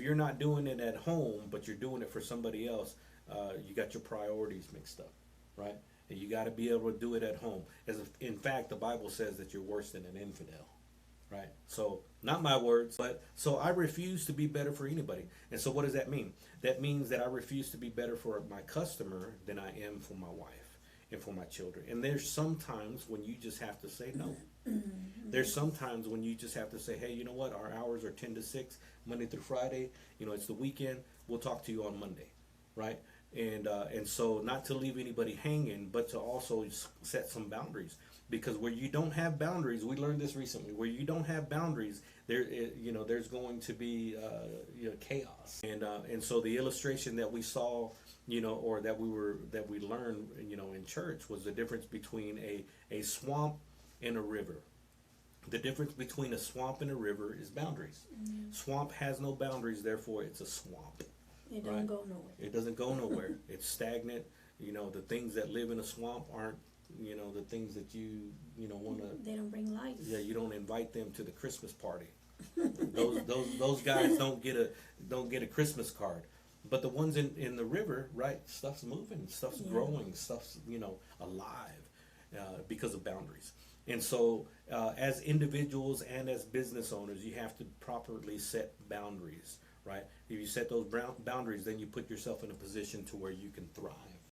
you're not doing it at home, but you're doing it for somebody else, you got your priorities mixed up, right? And you got to be able to do it at home. As if, in fact, the Bible says that you're worse than an infidel, right? So, not my words, but so I refuse to be better for anybody. And so, what does that mean? That means that I refuse to be better for my customer than I am for my wife and for my children. And there's sometimes when you just have to say no. There's sometimes when you just have to say, hey, you know what? Our hours are 10 to 6, Monday through Friday. You know, it's the weekend. We'll talk to you on Monday, right? And so not to leave anybody hanging, but to also set some boundaries. Because where you don't have boundaries, we learned this recently. Where you don't have boundaries, there's going to be chaos. And so the illustration that we saw, or that we learned, in church was the difference between a swamp and a river. The difference between a swamp and a river is boundaries. Mm-hmm. Swamp has no boundaries, therefore it's a swamp. It doesn't go nowhere. It doesn't go nowhere. It's stagnant. The things that live in a swamp aren't, the things that you want to. They don't bring life. Yeah, you don't invite them to the Christmas party. those guys don't get a Christmas card. But the ones in the river, right? Stuff's moving, stuff's growing, stuff's alive because of boundaries. And so, as individuals and as business owners, you have to properly set boundaries, right? If you set those boundaries, then you put yourself in a position to where you can thrive.